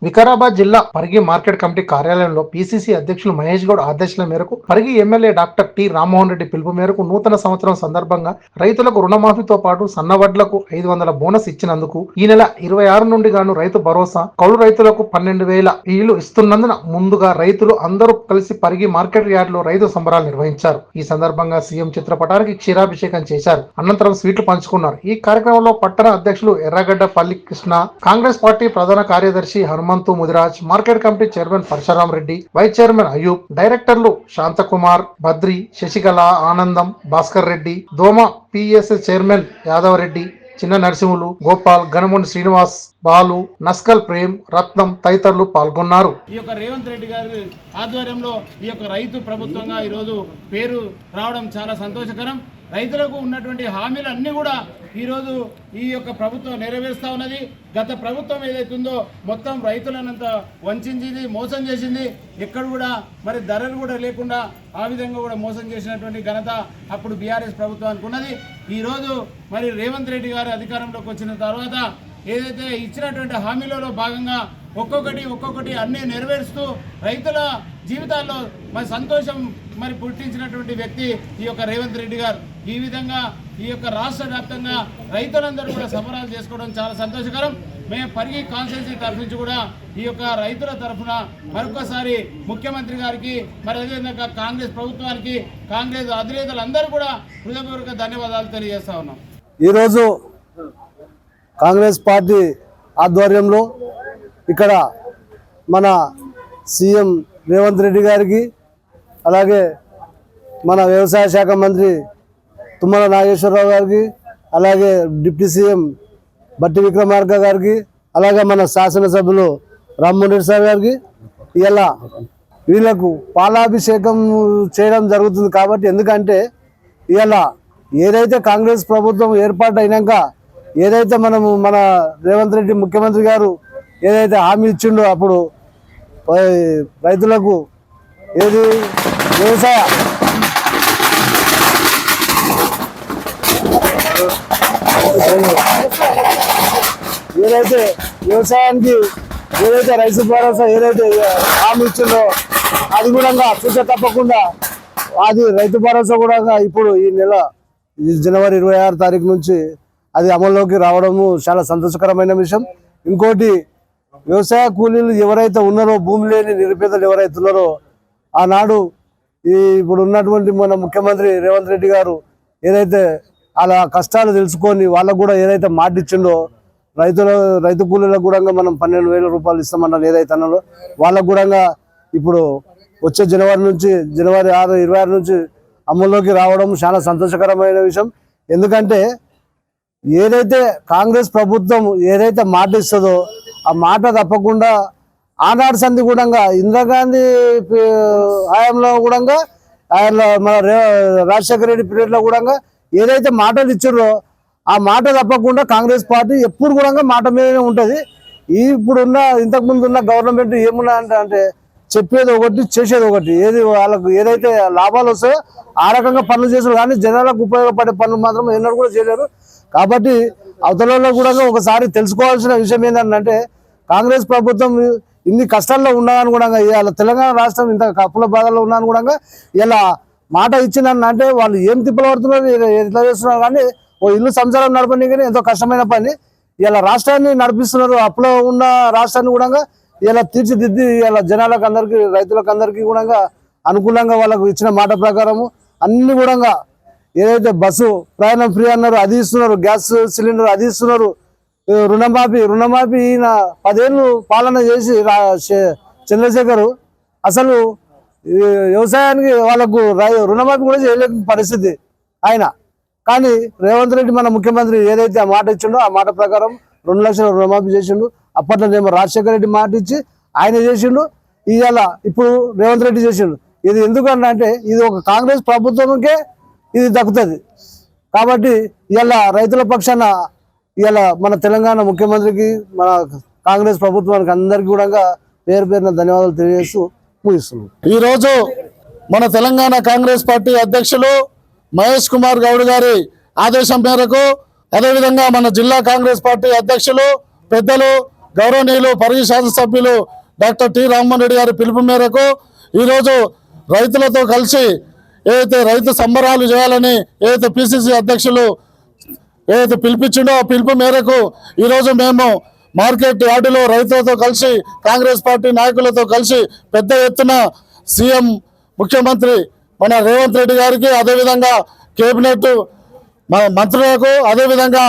వికారాబాద్ జిల్లా Parigi market committee కార్యాలయంలో PCC అధ్యక్షులు మహేష్ గౌడ్ ఆదేశాల మేరకు Parigi MLA doctor T Rammohan Reddy పిలుపు మేరకు నూతన సంవత్సరం సందర్భంగా రైతులకు రుణమాఫీతో పాటు సన్నవడ్లకు 500 బోనస్ ఇచ్చినందుకు ఈ నెల 26 నుండి గాను రైతు భరోసా కౌలు రైతులకు 12,000 ఇళ్లు ఇస్తున్నందున ముందుగా రైతులు అందరూ కలిసి పరిగి మార్కెట్ యార్డ్ లో రైతు సంబరాలు నిర్వహించారు. ఈ సందర్భంగా సీఎం చిత్రపటానికి క్షీరాభిషేకం చేశారు. అనంతరం స్వీట్లు పంచుకున్నారు. ఈ కార్యక్రమంలో పట్టణ అధ్యక్షులు ఎర్రగడ్డ పల్లి కృష్ణ, కాంగ్రెస్ పార్టీ ప్రధాన కార్యదర్శి Hanumanthu Mudiraj, market committee chairman Parasuram Reddy, vice chairman Ayub, డైరెక్టర్లు శాంతకుమార్, బద్రి, శశికళ, ఆనందం, భాస్కర్ రెడ్డి, దోమ, పిఎస్ చైర్మన్ యాదవ్ రెడ్డి, చిన్న నరసింహులు, గోపాల్, గణముని శ్రీనివాస్, బాలు, నస్కల్ ప్రేమ్, రత్నం తదితరులు పాల్గొన్నారు. ఈ యొక్క రేవంత్ రెడ్డి గారి ఆధ్వర్యంలో ఈ యొక్క రైతు ప్రభుత్వంగా ఈరోజు పేరు రావడం చాలా సంతోషకరం. రైతులకు ఉన్నటువంటి హామీలు అన్నీ కూడా ఈరోజు ఈ యొక్క ప్రభుత్వం నెరవేరుస్తూ ఉన్నది. గత ప్రభుత్వం ఏదైతుందో మొత్తం రైతులనంతా వంచింది, మోసం చేసింది. ఎక్కడ కూడా మరి ధరలు కూడా లేకుండా ఆ విధంగా కూడా మోసం చేసినటువంటి ఘనత అప్పుడు బీఆర్ఎస్ ప్రభుత్వానికి ఉన్నది. ఈరోజు మరి రేవంత్ రెడ్డి గారు అధికారంలోకి వచ్చిన తర్వాత ఏదైతే ఇచ్చినటువంటి హామీలలో భాగంగా ఒక్కొక్కటి అన్నీ నెరవేరుస్తూ రైతుల జీవితాల్లో మరి సంతోషం మరి పుట్టించినటువంటి వ్యక్తి ఈ యొక్క రేవంత్ రెడ్డి గారు. ఈ విధంగా ఈ యొక్క రాష్ట్ర వ్యాప్తంగా రైతులందరూ కూడా సంబరాలు చేసుకోవడం చాలా సంతోషకరం. మేము పరిగి కాన్స్టిట్యున్సీ తరఫు నుంచి కూడా ఈ యొక్క రైతుల తరఫున మరొకసారి ముఖ్యమంత్రి గారికి మరి అదేవిధంగా కాంగ్రెస్ ప్రభుత్వానికి, కాంగ్రెస్ అధినేతలందరూ కూడా హృదయపూర్వక ధన్యవాదాలు తెలియజేస్తా ఉన్నాం. ఈరోజు కాంగ్రెస్ పార్టీ ఆధ్వర్యంలో ఇక్కడ మన సీఎం రేవంత్ రెడ్డి గారికి, అలాగే మన వ్యవసాయ శాఖ మంత్రి తుమ్మల నాగేశ్వరరావు గారికి, అలాగే డిప్యూటీ సీఎం బట్టి విక్రమార్క గారికి, అలాగే మన శాసనసభ్యులు రామ్మోహన్ రెడ్డి సార్ గారికి ఇలా వీళ్ళకు పాలాభిషేకం చేయడం జరుగుతుంది. కాబట్టి ఎందుకంటే ఇలా ఏదైతే కాంగ్రెస్ ప్రభుత్వం ఏర్పాటు అయినాక ఏదైతే మన రేవంత్ రెడ్డి ముఖ్యమంత్రి గారు ఏదైతే హామీ ఇచ్చిండో అప్పుడు రైతులకు ఏది వ్యవసాయానికి ఏదైతే రైతు భరోసా ఏదైతే హామీ ఇచ్చిందో అది కూడా చూస తప్పకుండా అది రైతు భరోసా కూడా ఇప్పుడు ఈ నెల జనవరి 26 తారీఖు నుంచి అది అమల్లోకి రావడము చాలా సంతోషకరమైన విషయం. ఇంకోటి, వ్యవసాయ కూలీలు ఎవరైతే ఉన్నారో, భూమి లేని నిరుపేదలు ఎవరైతే ఉన్నారో, ఆనాడు ఇప్పుడు ఉన్నటువంటి మన ముఖ్యమంత్రి రేవంత్ రెడ్డి గారు ఏదైతే అలా కష్టాలు తెలుసుకొని వాళ్ళకు కూడా ఏదైతే మాట ఇచ్చిండో రైతు కూలీలకు కూడా మనం 12,000 రూపాయలు ఇస్తామన్నారు ఏదైతే అన్నారో వాళ్ళకు కూడా ఇప్పుడు వచ్చే జనవరి 26 నుంచి అమల్లోకి రావడం చాలా సంతోషకరమైన విషయం. ఎందుకంటే ఏదైతే కాంగ్రెస్ ప్రభుత్వం ఏదైతే మాట ఇస్తుందో ఆ మాట తప్పకుండా ఆనాడు సంధి కూడా ఇందిరాగాంధీ హయాంలో కూడా మన రాజశేఖర రెడ్డి పీరియడ్లో కూడా ఏదైతే మాటలు ఇచ్చారో ఆ మాట తప్పకుండా కాంగ్రెస్ పార్టీ ఎప్పుడు కూడా మాట మీదనే ఉంటుంది. ఇప్పుడున్న ఇంతకుముందు ఉన్న గవర్నమెంట్ ఏమున్నా అంటే చెప్పేది ఒకటి, చేసేది ఒకటి. ఏది వాళ్ళకు ఏదైతే లాభాలు వస్తాయో ఆ రకంగా పనులు చేసారు, కానీ జనాలకు ఉపయోగపడే పనులు మాత్రం ఎన్నడూ కూడా చేయలేరు. కాబట్టి అవతలలో కూడా ఒకసారి తెలుసుకోవాల్సిన విషయం ఏంటంటే కాంగ్రెస్ ప్రభుత్వం ఇన్ని కష్టాల్లో ఉన్నాను కూడా ఇలా తెలంగాణ రాష్ట్రం ఇంత అప్పుల బాధల్లో ఉన్నాను కూడా ఇలా మాట ఇచ్చిందని అంటే వాళ్ళు ఏం తిప్పలు పడుతున్నారు, ఎట్లా చేస్తున్నారు, కానీ ఓ ఇల్లు సంసారం నడపని కానీ ఎంతో కష్టమైన పని. ఇలా రాష్ట్రాన్ని నడిపిస్తున్నారు. అప్పులో ఉన్న రాష్ట్రాన్ని కూడా ఇలా తీర్చిదిద్ది ఇలా జనాలకు అందరికీ, రైతులకు అందరికీ కూడా అనుకూలంగా వాళ్ళకు ఇచ్చిన మాట ప్రకారము అన్ని కూడా ఏదైతే బస్సు ప్రయాణం ఫ్రీ అన్నారు అది ఇస్తున్నారు, గ్యాస్ సిలిండర్ అది ఇస్తున్నారు, రుణమాఫీ ఈయన 10 ఏళ్ళు పాలన చేసి చంద్రశేఖర్ అసలు వ్యవసాయానికి వాళ్ళకు రుణమాఫీ కూడా చేయలేని పరిస్థితి ఆయన. కానీ రేవంత్ రెడ్డి మన ముఖ్యమంత్రి ఏదైతే ఆ మాట ఇచ్చిండో ఆ మాట ప్రకారం 2 లక్షల రుణమాఫీ చేసిండు. అప్పట్లోనేమో రాజశేఖర రెడ్డి మాట ఇచ్చి ఆయన చేసిండు, ఇవాళ ఇప్పుడు రేవంత్ రెడ్డి చేసిండు. ఇది ఎందుకంటే ఇది ఒక కాంగ్రెస్ ప్రభుత్వంకే ఇది దక్కుతుంది. కాబట్టి ఇవాళ రైతుల పక్షాన ఇవాళ మన తెలంగాణ ముఖ్యమంత్రికి, మన కాంగ్రెస్ ప్రభుత్వానికి అందరికీ కూడా పేరున ధన్యవాదాలు తెలియజేస్తూ ముగిస్తున్నాం. ఈరోజు మన తెలంగాణ కాంగ్రెస్ పార్టీ అధ్యక్షులు మహేష్ కుమార్ గౌడ్ గారి ఆదేశం మేరకు, అదేవిధంగా మన జిల్లా కాంగ్రెస్ పార్టీ అధ్యక్షులు పెద్దలు గౌరవనీయులు పరిగి శాసనసభ్యులు డాక్టర్ టి రామ్మోహన్ రెడ్డి గారి పిలుపు మేరకు ఈరోజు రైతులతో కలిసి ఏదైతే రైతు సంబరాలు చేయాలని ఏదైతే పిసిసి అధ్యక్షులు ఏదైతే పిలిపించిండో ఆ పిలుపు మేరకు ఈరోజు మేము మార్కెట్ యార్డులో రైతులతో కలిసి కాంగ్రెస్ పార్టీ నాయకులతో కలిసి పెద్ద ఎత్తున సీఎం ముఖ్యమంత్రి మన రేవంత్ రెడ్డి గారికి, అదేవిధంగా కేబినెట్ మన మంత్రులకు, అదేవిధంగా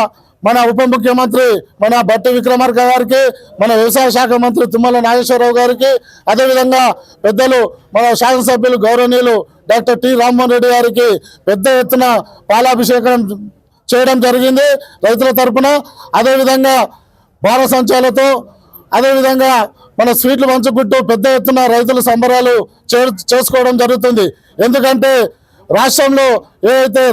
మన ఉప ముఖ్యమంత్రి మన బట్టి విక్రమార్క గారికి, మన వ్యవసాయ శాఖ మంత్రి తుమ్మల నాగేశ్వరరావు గారికి, అదేవిధంగా పెద్దలు మన శాసనసభ్యులు గౌరవనీయులు డాక్టర్ టి రామ్మోహన్ రెడ్డి గారికి పెద్ద ఎత్తున పాలాభిషేకం చేయడం జరిగింది రైతుల తరపున. అదేవిధంగా బాణసంచాలతో, అదేవిధంగా మన స్వీట్లు పంచుకుంటూ పెద్ద ఎత్తున రైతుల సంబరాలు చేసుకోవడం జరుగుతుంది. ఎందుకంటే రాష్ట్రంలో ఏదైతే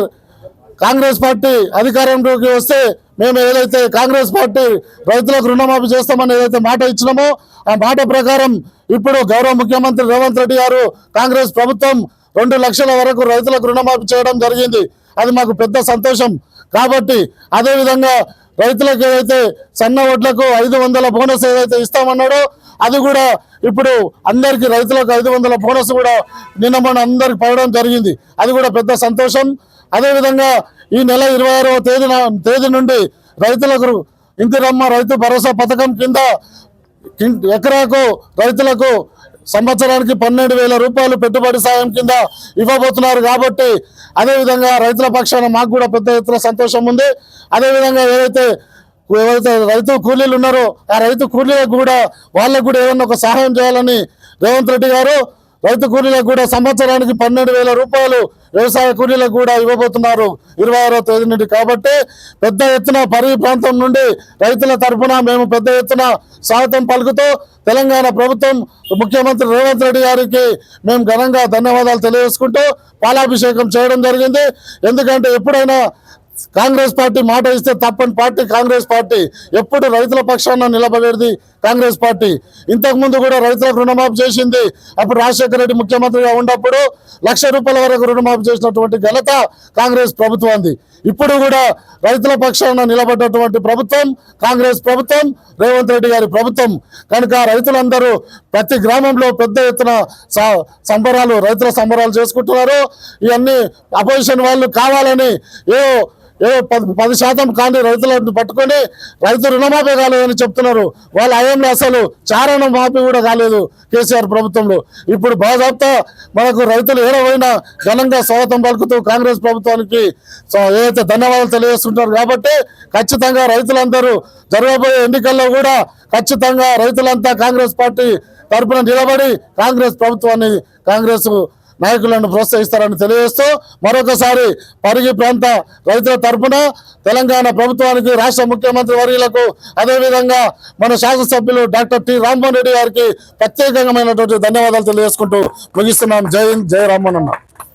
కాంగ్రెస్ పార్టీ అధికారంలోకి వస్తే మేము ఏదైతే కాంగ్రెస్ పార్టీ రైతులకు రుణమాఫీ చేస్తామని ఏదైతే మాట ఇచ్చినామో ఆ మాట ప్రకారం ఇప్పుడు గౌరవ ముఖ్యమంత్రి రేవంత్ రెడ్డి గారు కాంగ్రెస్ ప్రభుత్వం 2 లక్షల వరకు రైతులకు రుణమాఫీ చేయడం జరిగింది. అది మాకు పెద్ద సంతోషం. కాబట్టి అదేవిధంగా రైతులకు ఏదైతే సన్న వడ్లకు 500 బోనస్ ఏదైతే ఇస్తామన్నాడో అది కూడా ఇప్పుడు అందరికీ రైతులకు 500 బోనస్ కూడా నిన్న మొన్న అందరికి పడడం జరిగింది. అది కూడా పెద్ద సంతోషం. అదేవిధంగా ఈ నెల 26వ తేదీ నుండి రైతులకు ఇందిరమ్మ రైతు భరోసా పథకం కింద ఎకరాకు రైతులకు సంవత్సరానికి 12,000 రూపాయలు పెట్టుబడి సాయం కింద ఇవ్వబోతున్నారు. కాబట్టి అదేవిధంగా రైతుల పక్షాన మాకు కూడా పెద్ద ఎత్తున సంతోషం ఉంది. అదేవిధంగా ఏవైతే రైతు కూలీలు ఉన్నారో ఆ రైతు కూలీలకు కూడా వాళ్ళకు కూడా ఏమన్నా ఒక సహాయం చేయాలని రేవంత్ రెడ్డి గారు రైతు కూలీలకు కూడా సంవత్సరానికి 12,000 రూపాయలు వ్యవసాయ కూలీలకు కూడా ఇవ్వబోతున్నారు 26వ తేదీ నుండి. కాబట్టి పెద్ద ఎత్తున పరిగి ప్రాంతం నుండి రైతుల తరఫున మేము పెద్ద ఎత్తున స్వాగతం పలుకుతూ తెలంగాణ ప్రభుత్వం ముఖ్యమంత్రి రేవంత్ రెడ్డి గారికి మేము ఘనంగా ధన్యవాదాలు తెలియజేసుకుంటూ పాలాభిషేకం చేయడం జరిగింది. ఎందుకంటే ఎప్పుడైనా కాంగ్రెస్ పార్టీ మాట ఇస్తే తప్పని పార్టీ కాంగ్రెస్ పార్టీ. ఎప్పుడు రైతుల పక్షాన నిలబడేది కాంగ్రెస్ పార్టీ. ఇంతకుముందు కూడా రైతులకు రుణమాఫీ చేసింది. అప్పుడు రాజశేఖర రెడ్డి ముఖ్యమంత్రిగా ఉన్నప్పుడు 1,00,000 రూపాయల వరకు రుణమాఫీ చేసినటువంటి ఘనత కాంగ్రెస్ ప్రభుత్వానికి. ఇప్పుడు కూడా రైతుల పక్షాన నిలబడ్డటువంటి ప్రభుత్వం కాంగ్రెస్ ప్రభుత్వం, రేవంత్ రెడ్డి గారి ప్రభుత్వం. కనుక రైతులందరూ ప్రతి గ్రామంలో పెద్ద ఎత్తున రైతుల సంబరాలు చేసుకుంటున్నారు. ఇవన్నీ అపోజిషన్ వాళ్ళు కావాలని ఏదో 10% కానీ రైతులను పట్టుకొని రైతు రుణమాఫీ కాలేదని చెప్తున్నారు. వాళ్ళ హయాంలో అసలు చారణ మాఫీ కూడా కాలేదు కేసీఆర్ ప్రభుత్వంలో. ఇప్పుడు బాజాప్తా మనకు రైతులు ఏడవైనా ఘనంగా స్వాగతం పలుకుతూ కాంగ్రెస్ ప్రభుత్వానికి ఏదైతే ధన్యవాదాలు తెలియజేస్తుంటారు. కాబట్టి ఖచ్చితంగా రైతులందరూ జరగబోయే ఎన్నికల్లో కూడా ఖచ్చితంగా రైతులంతా కాంగ్రెస్ పార్టీ తరఫున నిలబడి కాంగ్రెస్ ప్రభుత్వాన్ని కాంగ్రెస్ నాయకులను ప్రోత్సహిస్తారని తెలియజేస్తూ మరొకసారి పరిగి ప్రాంత రైతుల తరఫున తెలంగాణ ప్రభుత్వానికి, రాష్ట్ర ముఖ్యమంత్రి వర్యులకు, అదేవిధంగా మన శాసనసభ్యులు డాక్టర్ టి రామ్మోహన్ రెడ్డి గారికి ప్రత్యేకమైనటువంటి ధన్యవాదాలు తెలియజేసుకుంటూ ముగిస్తున్నాం. జై హింద్, జై రామ్మోహన్ అన్న.